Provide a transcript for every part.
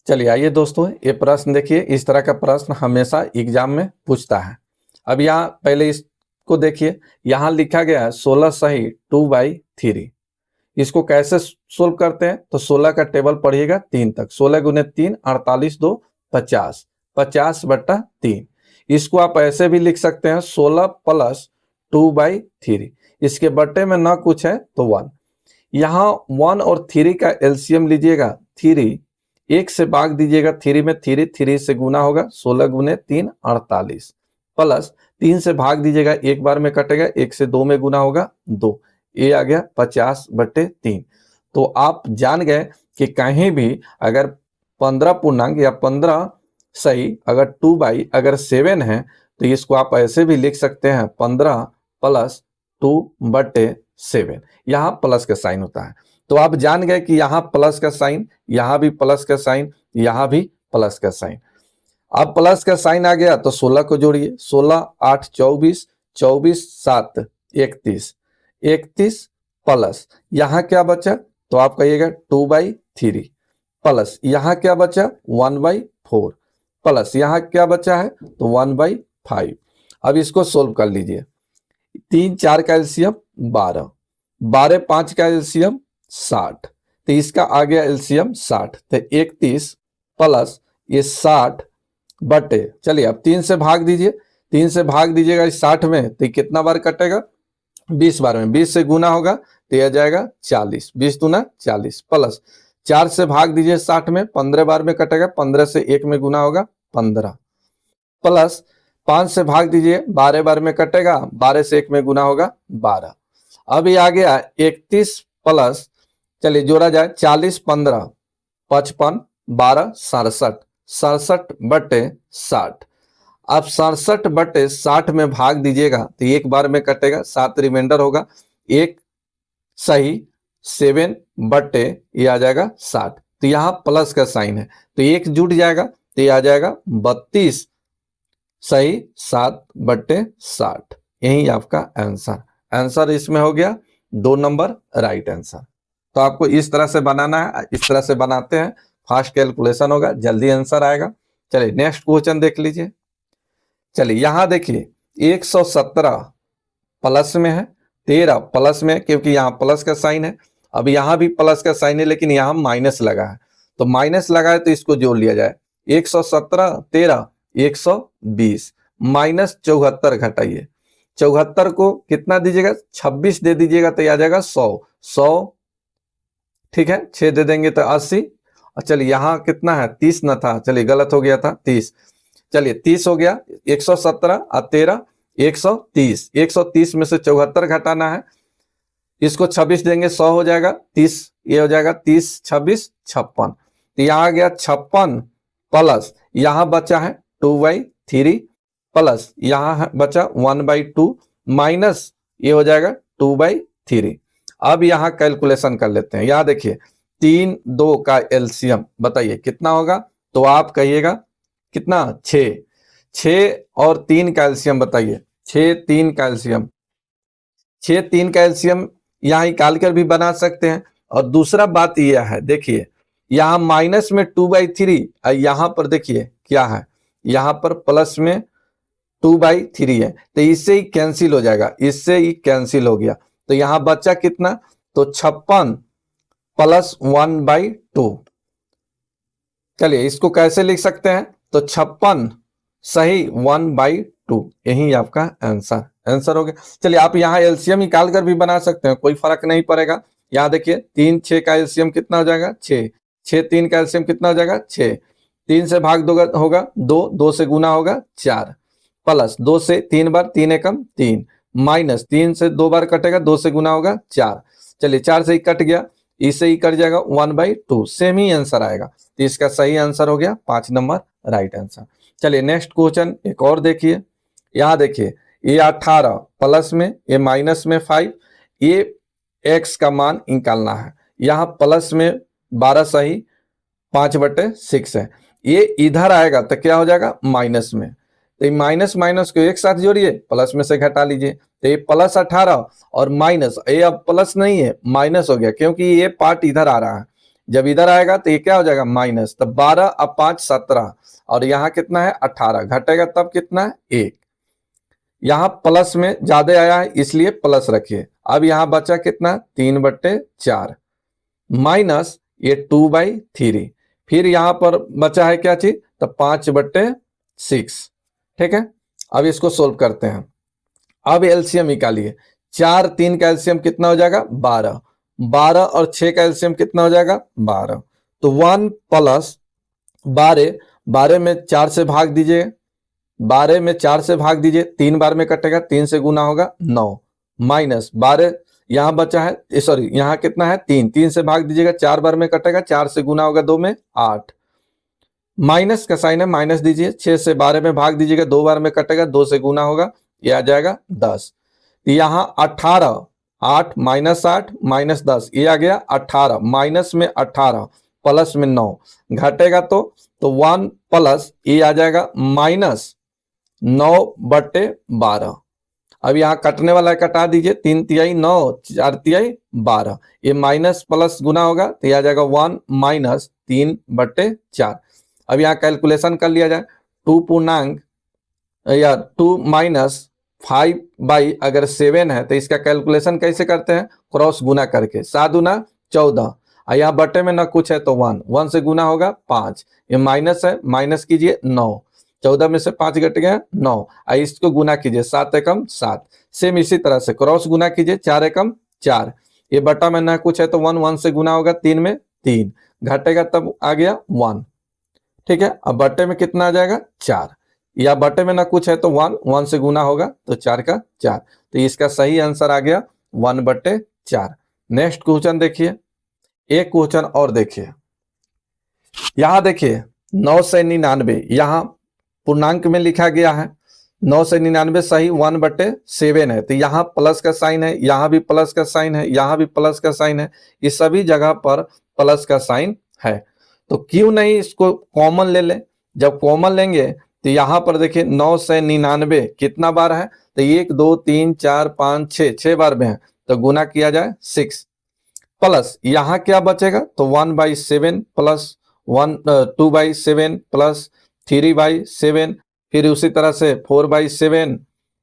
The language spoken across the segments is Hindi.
चलिए आइए दोस्तों, ये प्रश्न देखिए। इस तरह का प्रश्न हमेशा एग्जाम में पूछता है। अब यहाँ पहले इसको देखिए, यहाँ लिखा गया है 16 सही 2/3। इसको कैसे सोल्व करते हैं? तो 16 का टेबल पढ़िएगा 3 तक। 16 गुने 3 48 2 50, 50/3। इसको आप ऐसे भी लिख सकते हैं 16 + 2/3। इसके बट्टे में ना कुछ है तो 1। यहाँ 1 और 3 का एलसीएम लीजिएगा। 3 1 से भाग दीजिएगा, 3 में 3 से गुना होगा 16 गुने 3 48, प्लस 3 से भाग दीजिएगा, एक बार में कटेगा, 1 से 2 में गुना होगा 2। ये आ गया 50/3। तो आप जान गए कि कहीं भी अगर 15 पूर्णांक या 15 सही अगर 2/7 है तो इसको आप ऐसे भी लिख सकते हैं 15 + 2/7। यहाँ प्लस का साइन होता है। तो आप जान गए कि यहाँ प्लस का साइन, यहाँ भी प्लस का साइन, यहाँ भी प्लस का साइन। अब प्लस का साइन आ गया तो 16 को जोड़िए। 16 8 24, 24 7 31, 31 प्लस यहाँ क्या बचा? तो आप कहिएगा 2/3 प्लस यहाँ क्या बचा? 1/4 प्लस यहाँ क्या बचा है? तो 1/5। अब इसको सोल्व कर लीजिए। 3 4 का एलसीएम 12, 12 5 का एलसीएम 60। तो इसका आ गया एलसीएम 60। तो 31 प्लस ये 60 बटे, चलिए अब 3 से भाग दीजिए। 3 से भाग दीजिएगा इस 60 में तो कितना बार कटेगा? 20 बार में। 20 से गुना होगा तो यह जाएगा 40, 20 दूना 40, प्लस 4 से भाग दीजिए 60 में, 15 बार में कटेगा, 15 से 1 में गुना होगा 15, प्लस 5 से भाग दीजिए, 12 बार में कटेगा, 12 से 1 में गुना होगा 12। अब ये आ गया 31 प्लस, चलिए जोड़ा जाए, 40 15 55 12 67, 67/60। अब 67/60 में भाग दीजिएगा तो एक बार में कटेगा, 7 रिमाइंडर होगा, 1 सही 7 बटे ये आ जाएगा 60। तो यहाँ प्लस का साइन है तो 1 जुट जाएगा तो ये आ जाएगा 32 सही 7/60। यही आपका आंसर। आंसर इसमें हो गया 2 नंबर राइट आंसर। तो आपको इस तरह से बनाना है, इस तरह से बनाते हैं, फास्ट कैलकुलेशन होगा, जल्दी आंसर आएगा। चलिए नेक्स्ट क्वेश्चन देख लीजिए। चलिए यहां देखिए 117 प्लस में है, 13 प्लस में, क्योंकि यहाँ प्लस का साइन है। अब यहाँ भी प्लस का साइन है लेकिन यहाँ माइनस लगा है, तो माइनस लगा है तो इसको जोड़ लिया जाए। 117 13 120 माइनस 74 घटाइए। 74 को कितना दीजिएगा? 26 दे दीजिएगा तो आ जाएगा 100। 100 ठीक है, 6 दे देंगे तो 80। चलिए यहाँ कितना है? 30 न था, चलिए गलत हो गया था, 30। चलिए 30 हो गया। 117 और 13 130, 130 में से 74 घटाना है, इसको 26 देंगे 100 हो जाएगा, 30 ये हो जाएगा, 30 26 56। तो यहाँ आ गया 56 प्लस यहाँ बचा है 2/3 प्लस यहाँ बचा 1/2 माइनस ये हो जाएगा 2/3। अब यहाँ कैलकुलेशन कर लेते हैं। यहाँ देखिए 3 2 का एलसीएम बताइए कितना होगा? तो आप कहिएगा कितना? 6। 6 और 3 का एलसीएम बताइए। 6 3 का एलसीएम, 6 3 का एलसीएम यहाँ निकाल कर भी बना सकते हैं। और दूसरा बात यह है, देखिए यहाँ माइनस में 2/3 और यहाँ पर देखिए क्या है, यहाँ पर प्लस में 2/3 है, तो इससे ही कैंसिल हो जाएगा, इससे ही कैंसिल हो गया। तो यहाँ बचा कितना? तो 56 प्लस 1/2। चलिए इसको कैसे लिख सकते हैं? तो 56 सही 1/2। यही आपका आंसर हो गया। चलिए आप यहाँ एलसीएम निकाल कर भी बना सकते हैं, कोई फर्क नहीं पड़ेगा। यहाँ देखिए 3 6 का एलसीएम कितना हो जाएगा? 6। 6 3 का एलसीएम कितना हो जाएगा? 6। 3 से भाग दोगा होगा 2, 2 से गुना होगा 4, प्लस 2 से 3 बार, 3 एकम 3, माइनस 3 से 2 बार कटेगा, 2 से गुना होगा 4। चलिए 4 से ही कट गया, इससे ही कट जाएगा 1/2, सेम ही आंसर आएगा। तो इसका सही आंसर हो गया 5 नंबर राइट आंसर। चलिए नेक्स्ट क्वेश्चन एक और देखिए। यहाँ देखिए ये 18 प्लस में, ये माइनस में 5, ये x का मान निकालना है। यहाँ प्लस में 12 सही 5/6 है, ये इधर आएगा तो क्या हो जाएगा? माइनस में। तो ये माइनस माइनस को एक साथ जोड़िए, प्लस में से घटा लीजिए। तो ये प्लस 18 और माइनस, ये अब प्लस नहीं है माइनस हो गया, क्योंकि ये पार्ट इधर आ रहा है, जब इधर आएगा तो ये क्या हो जाएगा माइनस, तब 12 अब 5 17 और यहाँ कितना है 18, घटेगा तब कितना है 1। यहाँ प्लस में ज्यादा आया है इसलिए प्लस रखिए। अब यहाँ बचा कितना 3/4 माइनस ये 2/3, फिर यहाँ पर बचा है क्या चीज, तो 5/6। ठीक है, अब इसको सोल्व करते हैं। अब एलसीएम निकालिए, 4 3 का एलसीएम कितना हो जाएगा 12, 12 और 6 का एलसीएम कितना हो जाएगा 12, तो 1 प्लस 12, 12 में 4 से भाग दीजिए, 12 में 4 से भाग दीजिए, 3 बार में कटेगा, 3 से गुना होगा 9 माइनस 12 यहाँ बचा है, सॉरी यहाँ कितना है 3, 3 से भाग दीजिएगा, 4 बार में कटेगा, 4 से गुना होगा 2 में 8, माइनस का साइन है माइनस दीजिए, 6 से 12 में भाग दीजिएगा, 2 बार में कटेगा, 2 से गुना होगा, ये आ जाएगा 10। यहाँ 18, 8 माइनस 8 माइनस 10, ये आ गया 18, माइनस में 18 प्लस में 9, घटेगा तो 1 प्लस ये आ जाएगा माइनस 9/12। अब यहाँ कटने वाला है कटा दीजिए, 3 तिहाई 9 4 तिहाई 12, ये माइनस प्लस गुना होगा तो ये आ जाएगा 1 माइनस 3/4। अब यहाँ कैलकुलेशन कर लिया जाए, 2 पूर्णांक या 2 माइनस 5 अगर 7 है तो इसका कैलकुलेशन कैसे करते हैं, क्रॉस गुना करके, 7 गुना 14, यहाँ बटे में ना कुछ है तो 1, 1 से गुना होगा 5, ये माइनस है माइनस कीजिए 9, 14 में से 5 घट गया 9, इसको गुना कीजिए 7 एकम 7, सेम इसी तरह से क्रॉस गुना कीजिए 4 एकम 4, ये बटा में ना कुछ है तो 1, 1 से गुना होगा 3 में 3, घटेगा तब आ गया 1। ठीक है, अब बटे में कितना आ जाएगा 4, या बटे में ना कुछ है तो 1, 1 से गुना होगा तो 4 का 4, तो इसका सही आंसर आ गया 1/4। नेक्स्ट क्वेश्चन देखिए, एक क्वेश्चन और देखिए, यहां देखिए 9 से 99, यहां पूर्णांक में लिखा गया है, 9 से 99 सही 1/7 है, तो यहाँ प्लस का साइन है, यहाँ भी प्लस का साइन है, यहाँ भी प्लस का साइन है, इस सभी जगह पर प्लस का साइन है, तो क्यों नहीं इसको कॉमन ले लें। जब कॉमन लेंगे तो यहाँ पर देखिए 9 से 99 कितना बार है, तो 1 2 3 4 5 6 बार में है, तो गुना किया जाए 6 प्लस यहाँ क्या बचेगा तो 1/7 प्लस 2/7 प्लस 3/7, फिर उसी तरह से 4/7,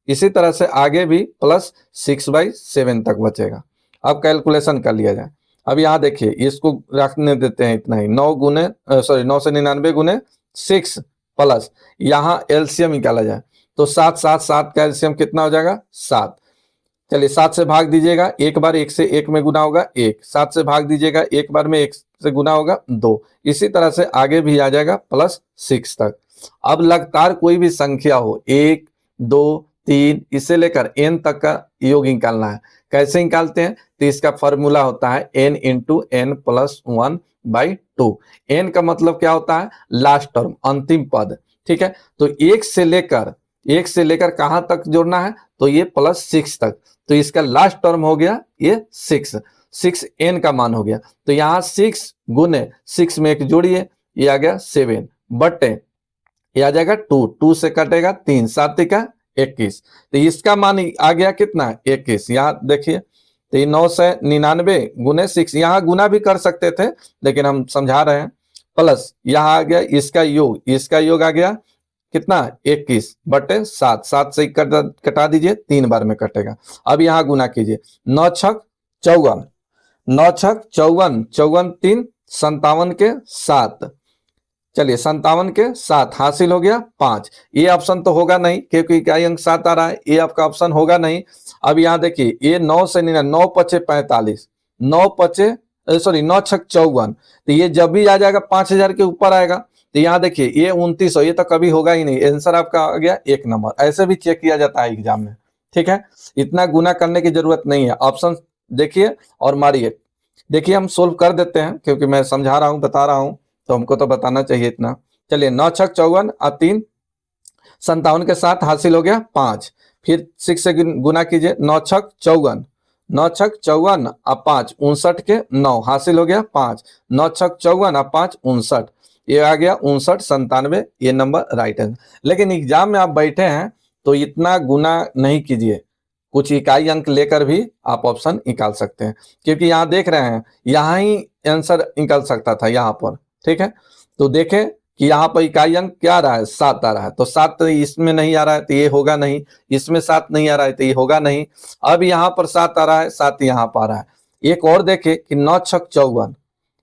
इसी तरह से आगे भी प्लस 6/7 तक बचेगा। अब कैलकुलेशन कर लिया जाए। अब यहाँ देखिए इसको रखने देते हैं इतना ही, 9 से 99 गुने 6 प्लस यहाँ एलसीएम निकाला जाए तो 7 7 7 का एलसीएम कितना हो जाएगा 7। चलिए 7 से भाग दीजिएगा, एक बार 1 से 1 में गुना होगा 1, 7 से भाग दीजिएगा, एक बार में 1 से गुना होगा 2, इसी तरह से आगे भी आ जाएगा प्लस 6 तक। अब लगातार कोई भी संख्या हो 1 2 3 इससे लेकर n तक का योग निकालना है। कैसे निकालते हैं, तो इसका फॉर्मूला होता है n × n + 1/2। n का मतलब क्या होता है, लास्ट टर्म, अंतिम पद। ठीक है, तो 1 से लेकर कहां तक जोड़ना है, तो ये +6 तक, तो इसका लास्ट टर्म हो गया ये 6 n का मान हो गया, तो यहाँ 6 गुने 6 में एक जोड़िए, ये आ गया 7 बटे ये आ जाएगा 2, 2 से कटेगा 3, 7 का 21, तो इसका मान आ गया कितना 21। यहाँ देखिए तो ये 9 से 99 गुने 6, यहाँ गुना भी कर सकते थे लेकिन हम समझा रहे हैं, प्लस यहाँ आ गया इसका योग आ गया कितना 21 बटे 7, 7 से कटा दीजिए, 3 बार में कटेगा। अब यहाँ गुना कीजिए, 9 छक 54, 9 छक 54, 54 3 57 के 7, चलिए 57 के 7 हासिल हो गया 5। ये ऑप्शन तो होगा नहीं क्योंकि इकाई अंक 7 आ रहा है, ये आपका ऑप्शन होगा नहीं। अब यहाँ देखिए ये 9 से 9 पचे 45, 9 छक 54, तो ये जब भी आ जाएगा 5000 के ऊपर आएगा, तो यहाँ देखिए ये 2900, ये तो कभी होगा ही नहीं, आंसर आपका आ गया 1 नंबर। ऐसे भी चेक किया जाता है एग्जाम में। ठीक है, इतना गुना करने की जरूरत नहीं है, ऑप्शन देखिए और मारिए। देखिए हम सोल्व कर देते हैं क्योंकि मैं समझा रहा हूँ, बता रहा हूँ, तो हमको तो बताना चाहिए इतना। चलिए 9 छक 54 और 3 57 के 7 हासिल हो गया 5, फिर 6 से गुना कीजिए, 9 छक 54, 9 छक 54 और 5 59 के 9 हासिल हो गया 5, 9 छक 54 और 5 59, ये आ गया 59 97, ये नंबर राइट है। लेकिन एग्जाम में आप बैठे हैं तो इतना गुना नहीं कीजिए, कुछ इकाई अंक लेकर भी आप ऑप्शन निकाल सकते हैं, क्योंकि यहाँ देख रहे हैं यहाँ ही आंसर निकल सकता था यहाँ पर। ठीक है, तो देखें कि यहाँ पर इकाई अंक क्या आ रहा है, 7 आ रहा है, तो 7 इसमें नहीं आ रहा है तो ये होगा नहीं, इसमें 7 नहीं आ रहा है तो ये होगा नहीं। अब यहाँ पर 7 आ रहा है, 7 यहाँ पर आ रहा है। एक और देखे कि 9 छक 54,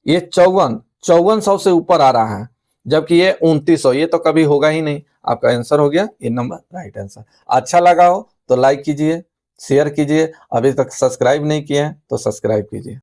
ये 5400 से ऊपर आ रहा है, जबकि ये 2900, ये तो कभी होगा ही नहीं। आपका आंसर हो गया ये नंबर राइट आंसर। अच्छा लगा हो तो लाइक कीजिए, शेयर कीजिए, अभी तक सब्सक्राइब नहीं किए हैं तो सब्सक्राइब कीजिए।